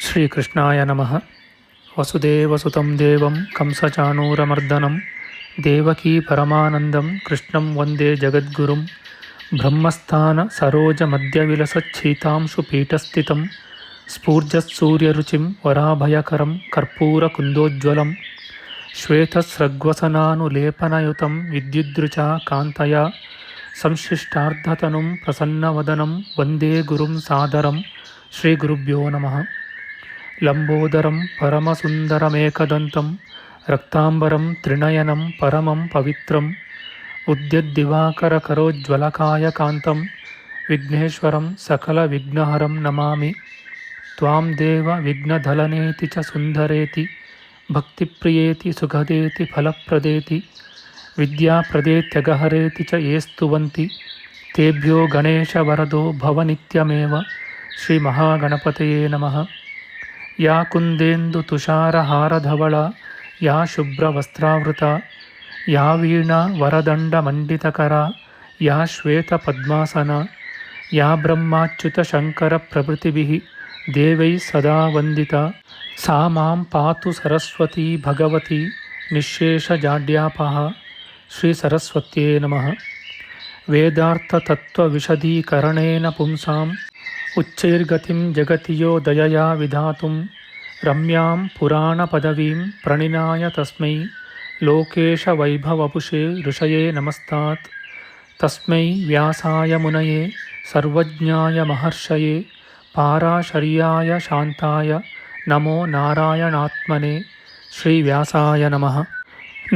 ಶ್ರೀಕೃಷ್ಣಾಯ ನಮಃ. ವಸುದೇವಸುತಂ ದೇವಂ ಕಂಸಚಾಣೂರಮರ್ದನಂ ದೇವಕೀ ಪರಮಾನಂದಂ ಕೃಷ್ಣಂ ವಂದೇ ಜಗದ್ಗುರುಂ. ಬ್ರಹ್ಮಸ್ಥಾನ ಸರೋಜ ಮಧ್ಯವಿಲಸಚ್ಛೀತಾಂಶು ಪೀಠಸ್ಥಿತಂ ಸ್ಫೂರ್ಜತ್ಸೂರ್ಯರುಚಿಂ ವರಾಭಯಕರಂ ಕರ್ಪೂರಕುಂದೋಜ್ವಲಂ ಶ್ವೇತಸ್ರಗ್ವಸನಾನುಲೇಪನಯುತಂ ವಿದ್ಯುದ್ರುಚಾ ಕಾಂತಯಾ ಸಂಶ್ಲಿಷ್ಟಾರ್ಧತನುಂ ಪ್ರಸನ್ನವದನಂ ವಂದೇ ಗುರುಂ ಸಾದರಂ. ಶ್ರೀಗುರುಭ್ಯೋ ನಮಃ. ಲಂಬೋದರಂ ಪರಮಸುಂದರಮೇಕದಂತಂ ರಕ್ತಾಂಬರಂ ತ್ರಿನಯನಂ ಪರಮಂ ಪವಿತ್ರಂ ಉದ್ಯದ್ದಿವಾಕರಕರೋಜ್ವಲಕಾಯಕಾಂತಂ ವಿಘ್ನೇಶ್ವರಂ ಸಕಲವಿಘ್ನಹರಂ ನಮಾಮಿ. ತ್ವಾಂ ದೇವ ವಿಘ್ನಧಲನೇತಿ ಚ ಸುಂದರೇತಿ ಭಕ್ತಿಪ್ರಿಯೇತಿ ಸುಖದೇತಿ ಫಲಪ್ರದೇತಿ ವಿದ್ಯಾಪ್ರದೇತ್ಯಗಹರೇತಿ ಚ ಯೇ ಸ್ತುವಂತಿ ತೇಭ್ಯೋ ಗಣೇಶವರದೋ ಭವನಿತ್ಯಮೇವ. ಶ್ರೀಮಹಾಗಣಪತಯೇ ನಮಃ. ಯಾ ಕುಂದೇಂದು ತುಷಾರಹಾರಧವಳ ಯಾ ಶುಭ್ರವಸ್ತ್ರಾವೃತ ಯಾ ವೀಣಾ ವರದಂಡಮಂಡಿತಕರ ಯಾ ಶ್ವೇತಪದ್ಮಾಸನ ಯಾ ಬ್ರಹ್ಮಾಚ್ಯುತಶಂಕರಪ್ರಭೃತಿಭಿಃ ದೇವೈಃ ಸದಾ ವಂದಿತಾ ಸಾ ಮಾಂ ಪಾತು ಸರಸ್ವತೀ ಭಗವತಿ ನಿಶ್ಶೇಷಜಾಡ್ಯಾಪಃ. ಶ್ರೀ ಸರಸ್ವತ್ಯೇ ನಮಃ. ವೇದಾರ್ಥತತ್ವವಿಶದೀಕರಣೇನ ಪುಂಸಾಂ ಉಚ್ಚೈರ್ಗತಿಂ ಜಗತಿ ಯೋ ದಯಯಾ ವಿಧಾತುಂ ರಮ್ಯಾಂ ಪುರಾಣಪದವೀಂ ಪ್ರಣಿನಾಯ ತಸ್ಮೈ ಲೋಕೇಶವೈಭವಪುಷೇ ಋಷಯೇ ನಮಸ್ತಾತ್. ತಸ್ಮೈ ವ್ಯಾಸಾಯ ಮುನಯೇ ಸರ್ವಜ್ಞಾಯ ಮಹರ್ಷಯೇ ಪಾರಾಶರ್ಯಾಯ ಶಾಂತಾಯ ನಮೋ ನಾರಾಯಣಾತ್ಮನೇ. ಶ್ರೀವ್ಯಾಸಾಯ ನಮಃ.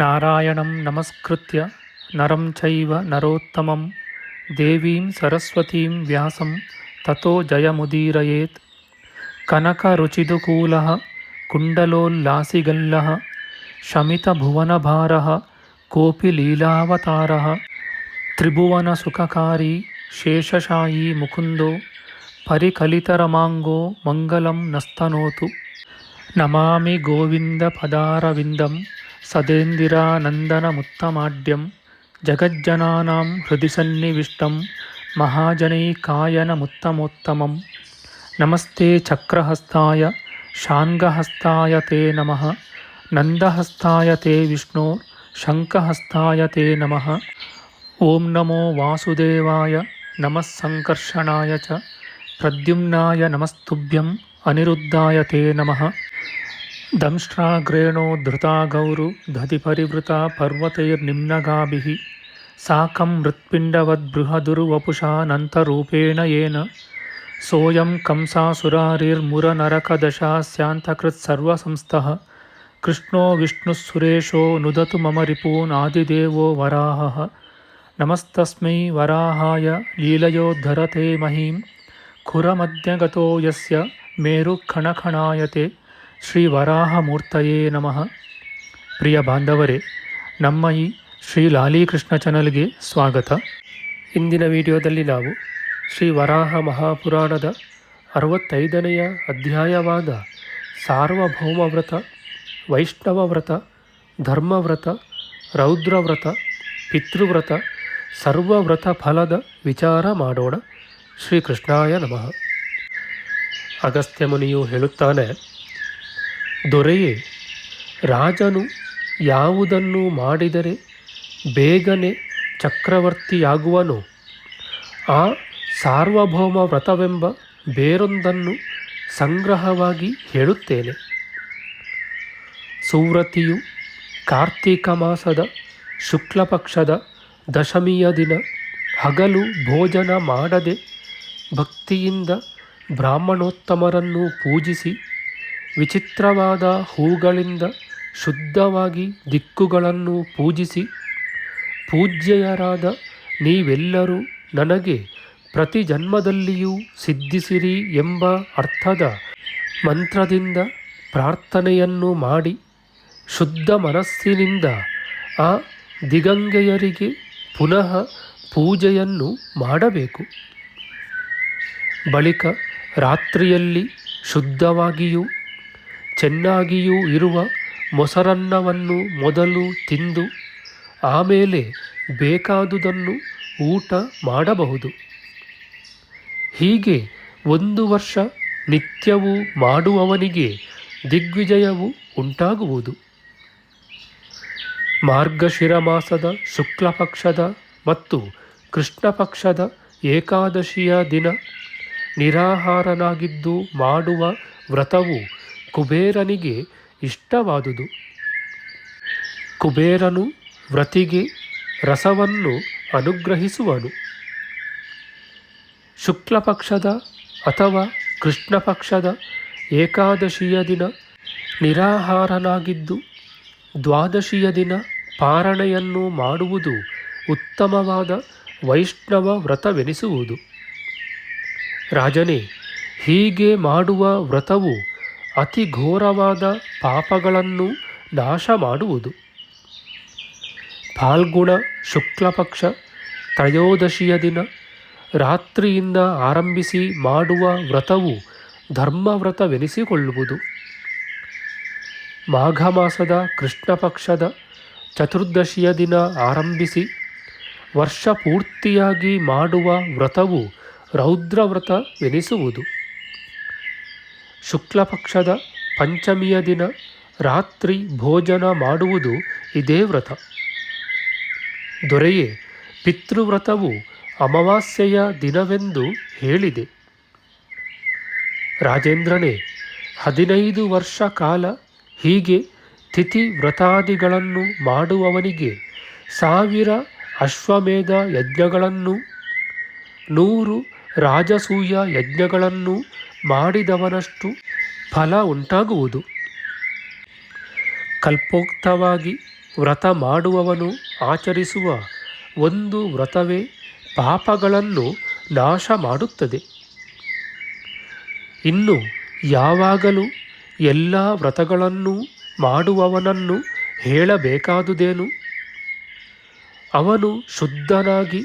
ನಾರಾಯಣಂ ನಮಸ್ಕೃತ್ಯ ನರಂ ಚೈವ ನರೋತ್ತಮಂ ದೇವೀಂ ಸರಸ್ವತೀಂ ವ್ಯಾಸಂ ತತೋ ಜಯಮುದೀರಯೇತ್. ಕನಕರುಚಿದುಕೂಲಃ ಕುಂಡಲೋಲ್ಲಾಸಿಗಲ್ಲಃ ಶಮಿತಭುವನಭಾರಃ ಕೋಪಿ ಲೀಲಾವತಾರಃ ತ್ರಿಭುವನಸುಖಕಾರಿ ಶೇಷಶಾಯೀ ಮುಕುಂದೋ ಪರಿಕಲಿತರಮಾಂಗೋ ಮಂಗಲಂ ನಸ್ತನೋತು. ನಮಾಮಿ ಗೋವಿಂದಪದಾರವಿಂದಂ ಸದೇಂದಿರಾನಂದನಮುತ್ತಮಾಡ್ಯಂ ಜಗಜ್ಜನಾನಾಂ ಹೃದಿ ಸನ್ನಿವಿಷ್ಟಂ ಮಹಾಜನೈಕಾಯನಮುತ್ತಮೋತ್ತಮಂ. ನಮಸ್ತೆ ಚಕ್ರಹಸ್ತಾಯ ಶಾಂಗಹಸ್ತಾಯ ತೇ ನಮಃ. ನಂದಹಸ್ತಾಯ ತೇ ವಿಷ್ಣೋ ಶಂಖಹಸ್ತಾಯ ತೇ ನಮಃ. ಓಂ ನಮೋ ವಾಸುದೇವಾಯ ನಮಃ ಸಂಕರ್ಷಣಾಯ ಚ ಪ್ರದ್ಯುಮ್ನಾಯ ನಮಸ್ತುಭ್ಯಂ ಅನಿರುದ್ಧಾಯ ತೇ ನಮಃ. ದಂಷ್ಟ್ರಾಗ್ರೇಣೋ ಧೃತಾ ಗೌರು ದಧಿಪರಿವೃತಾ ಪರ್ವತೈರ್ನಿಮ್ನಗಾಭಿಃ ಸಾಕಂ ಮೃತ್ಪಿಂಡವದ್ಬೃಹದುರ್ವಪುಷಾನಂತರೂಪೇಣ ಯೇನ ಸೋಯಂ ಕಂಸಾಸುರಾರಿರ್ಮುರನರಕದಶಾಸ್ಯಾಂತಕೃತ್ಸರ್ವಸಂಸ್ಥಃ ಕೃಷ್ಣೋ ವಿಷ್ಣುಃಸುರೇಶೋ ನುದತು ಮಮ ರಿಪೂನ್ ಆದಿದೇವೋ ವರಾಹಃ. ನಮಸ್ತಸ್ಮೈ ವರಾಹಾಯ ಲೀಲಯೋದ್ಧರತೆ ಮಹೀಂ ಖುರಮಧ್ಯಗತೋ ಯಸ್ಯ ಮೇರುಖಣಖಣಾಯತೆ. ಶ್ರೀ ವರಾಹಮೂರ್ತಯೇ ನಮಃ. ಪ್ರಿಯ ಬಾಂಧವರೇ, ನಮ್ಮ ಈ ಶ್ರೀ ಲಾಲೀಕೃಷ್ಣ ಚಾನಲ್ಗೆ ಸ್ವಾಗತ. ಇಂದಿನ ವಿಡಿಯೋದಲ್ಲಿ ನಾವು ಶ್ರೀ ವರಾಹ ಮಹಾಪುರಾಣದ 65ನೆಯ ಅಧ್ಯಾಯವಾದ ಸಾರ್ವಭೌಮವ್ರತ, ವೈಷ್ಣವವ್ರತ, ಧರ್ಮವ್ರತ, ರೌದ್ರವ್ರತ, ಪಿತೃವ್ರತ, ಸರ್ವವ್ರತ ಫಲದ ವಿಚಾರ ಮಾಡೋಣ. ಶ್ರೀಕೃಷ್ಣಾಯ ನಮಃ. ಅಗಸ್ತ್ಯ ಮುನಿಯು ಹೇಳುತ್ತಾನೆ, ದೊರೆಯೇ, ರಾಜನು ಯಾವುದನ್ನು ಮಾಡಿದರೆ ಬೇಗನೆ ಚಕ್ರವರ್ತಿಯಾಗುವನೋ ಆ ಸಾರ್ವಭೌಮ ವ್ರತವೆಂಬ ಬೇರೊಂದನ್ನು ಸಂಗ್ರಹವಾಗಿ ಹೇಳುತ್ತೇನೆ. ಸುವ್ರತಿಯು ಕಾರ್ತೀಕ ಮಾಸದ ಶುಕ್ಲಪಕ್ಷದ ದಶಮಿಯ ದಿನ ಹಗಲು ಭೋಜನ ಮಾಡದೆ ಭಕ್ತಿಯಿಂದ ಬ್ರಾಹ್ಮಣೋತ್ತಮರನ್ನು ಪೂಜಿಸಿ ವಿಚಿತ್ರವಾದ ಹೂಗಳಿಂದ ಶುದ್ಧವಾಗಿ ದಿಕ್ಕುಗಳನ್ನು ಪೂಜಿಸಿ ಪೂಜ್ಯಯರಾದ ನೀವೆಲ್ಲರೂ ನನಗೆ ಪ್ರತಿ ಜನ್ಮದಲ್ಲಿಯೂ ಸಿದ್ಧಿಸಿರಿ ಎಂಬ ಅರ್ಥದ ಮಂತ್ರದಿಂದ ಪ್ರಾರ್ಥನೆಯನ್ನು ಮಾಡಿ ಶುದ್ಧ ಮನಸ್ಸಿನಿಂದ ಆ ದಿಗಂಗೆಯರಿಗೆ ಪುನಃ ಪೂಜೆಯನ್ನು ಮಾಡಬೇಕು. ಬಳಿಕ ರಾತ್ರಿಯಲ್ಲಿ ಶುದ್ಧವಾಗಿಯೂ ಚೆನ್ನಾಗಿಯೂ ಇರುವ ಮೊಸರನ್ನವನ್ನು ಮೊದಲು ತಿಂದು ಆಮೇಲೆ ಬೇಕಾದುದನ್ನು ಊಟ ಮಾಡಬಹುದು. ಹೀಗೆ 1 ವರ್ಷ ನಿತ್ಯವೂ ಮಾಡುವವನಿಗೆ ದಿಗ್ವಿಜಯವು ಉಂಟಾಗುವುದು. ಮಾರ್ಗಶಿರ ಮಾಸದ ಶುಕ್ಲ ಪಕ್ಷದ ಮತ್ತು ಕೃಷ್ಣ ಪಕ್ಷದ ಏಕಾದಶಿಯ ದಿನ ನಿರಾಹಾರನಾಗಿದ್ದು ಮಾಡುವ ವ್ರತವು ಕುಬೇರನಿಗೆ ಇಷ್ಟವಾದುದು. ಕುಬೇರನು ವ್ರತಿಗೆ ರಸವನ್ನು ಅನುಗ್ರಹಿಸುವನು. ಶುಕ್ಲ ಪಕ್ಷದ ಅಥವಾ ಕೃಷ್ಣ ಪಕ್ಷದ ಏಕಾದಶಿಯ ದಿನ ನಿರಾಹಾರನಾಗಿದ್ದು ದ್ವಾದಶಿಯ ದಿನ ಪಾರಣೆಯನ್ನು ಮಾಡುವುದು ಉತ್ತಮವಾದ ವೈಷ್ಣವ ವ್ರತವೆನಿಸುವುದು. ರಾಜನೇ, ಹೀಗೆ ಮಾಡುವ ವ್ರತವು ಅತಿ ಘೋರವಾದ ಪಾಪಗಳನ್ನು ನಾಶ ಮಾಡುವುದು. ಫಾಲ್ಗುಣ ಶುಕ್ಲ ಪಕ್ಷ ತ್ರಯೋದಶಿಯ ದಿನ ರಾತ್ರಿಯಿಂದ ಆರಂಭಿಸಿ ಮಾಡುವ ವ್ರತವು ಧರ್ಮವ್ರತವೆನಿಸಿಕೊಳ್ಳುವುದು. ಮಾಘ ಮಾಸದ ಕೃಷ್ಣ ಪಕ್ಷದ ಚತುರ್ದಶಿಯ ದಿನ ಆರಂಭಿಸಿ ವರ್ಷ ಪೂರ್ತಿಯಾಗಿ ಮಾಡುವ ವ್ರತವು ರೌದ್ರವ್ರತವೆನಿಸುವುದು. ಶುಕ್ಲ ಪಕ್ಷದ ಪಂಚಮಿಯ ದಿನ ರಾತ್ರಿ ಭೋಜನ ಮಾಡುವುದು ಇದೇ ವ್ರತ. ದೊರೆಯೇ, ಪಿತೃವ್ರತವು ಅಮಾವಾಸ್ಯೆಯ ದಿನವೆಂದು ಹೇಳಿದೆ. ರಾಜೇಂದ್ರನೇ, 15 ವರ್ಷ ಕಾಲ ಹೀಗೆ ತಿಥಿ ವ್ರತಾದಿಗಳನ್ನು ಮಾಡುವವನಿಗೆ 1000 ಅಶ್ವಮೇಧ ಯಜ್ಞಗಳನ್ನು 100 ರಾಜಸೂಯ ಯಜ್ಞಗಳನ್ನು ಮಾಡಿದವನಷ್ಟು ಫಲ ಉಂಟಾಗುವುದು. ಕಲ್ಪೋಕ್ತವಾಗಿ ವ್ರತ ಮಾಡುವವನು ಆಚರಿಸುವ ಒಂದು ವ್ರತವೇ ಪಾಪಗಳನ್ನು ನಾಶ ಮಾಡುತ್ತದೆ. ಇನ್ನು ಯಾವಾಗಲೂ ಎಲ್ಲ ವ್ರತಗಳನ್ನು ಮಾಡುವವನನ್ನು ಹೇಳಬೇಕಾದುದೇನು? ಅವನು ಶುದ್ಧನಾಗಿ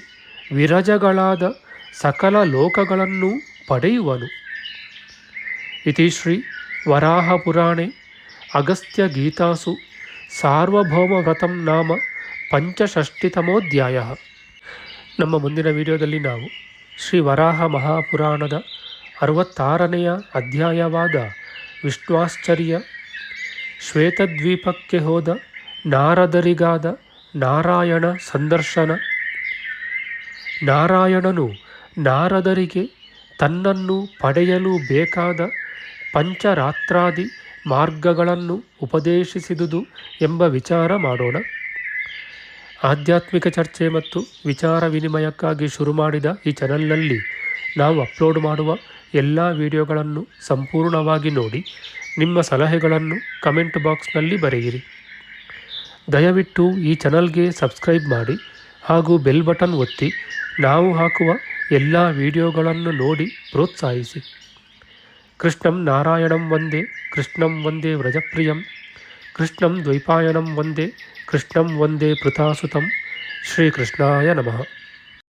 ವಿರಜಗಳಾದ ಸಕಲ ಲೋಕಗಳನ್ನು ಪಡೆಯುವನು. ಇತಿ ಶ್ರೀ ವರಾಹ ಪುರಾಣೆ ಅಗಸ್ತ್ಯ ಗೀತಾಸು ಸಾರ್ವಭೌಮ ವ್ರತಂ ನಾಮ ಪಂಚಷಷ್ಟಿತಮೋಧ್ಯಾಯ. ನಮ್ಮ ಮುಂದಿನ ವಿಡಿಯೋದಲ್ಲಿ ನಾವು ಶ್ರೀ ವರಾಹ ಮಹಾಪುರಾಣದ 66ನೆಯ ಅಧ್ಯಾಯವಾದ ವಿಷ್ಣುವಾಶ್ಚರ್ಯ, ಶ್ವೇತದ್ವೀಪಕ್ಕೆ ಹೋದ ನಾರದರಿಗಾದ ನಾರಾಯಣ ಸಂದರ್ಶನ, ನಾರಾಯಣನು ನಾರದರಿಗೆ ತನ್ನನ್ನು ಪಡೆಯಲು ಬೇಕಾದ ಪಂಚರಾತ್ರಾದಿ ಮಾರ್ಗಗಳನ್ನು ಉಪದೇಶಿಸಿದುದು ಎಂಬ ವಿಚಾರ ಮಾಡೋಣ. ಆಧ್ಯಾತ್ಮಿಕ ಚರ್ಚೆ ಮತ್ತು ವಿಚಾರ ವಿನಿಮಯಕ್ಕಾಗಿ ಶುರು ಮಾಡಿದ ಈ ಚಾನಲ್ನಲ್ಲಿ ನಾವು ಅಪ್ಲೋಡ್ ಮಾಡುವ ಎಲ್ಲ ವಿಡಿಯೋಗಳನ್ನು ಸಂಪೂರ್ಣವಾಗಿ ನೋಡಿ ನಿಮ್ಮ ಸಲಹೆಗಳನ್ನು ಕಮೆಂಟ್ ಬಾಕ್ಸ್ನಲ್ಲಿ ಬರೆಯಿರಿ. ದಯವಿಟ್ಟು ಈ ಚಾನಲ್ಗೆ ಸಬ್ಸ್ಕ್ರೈಬ್ ಮಾಡಿ ಹಾಗೂ ಬೆಲ್ ಬಟನ್ ಒತ್ತಿ ನಾವು ಹಾಕುವ ಎಲ್ಲ ವಿಡಿಯೋಗಳನ್ನು ನೋಡಿ ಪ್ರೋತ್ಸಾಹಿಸಿ. ಕೃಷ್ಣಂ ನಾರಾಯಣಂ ವಂದೇ ಕೃಷ್ಣಂ ವಂದೇ ವ್ರಜಪ್ರಿಯಂ ಕೃಷ್ಣಂ ದ್ವೈಪಾಯನಂ ವಂದೇ ಕೃಷ್ಣಂ ವಂದೇ ಪೃಥಾಸುತಂ. ಶ್ರೀಕೃಷ್ಣಾಯ ನಮಃ.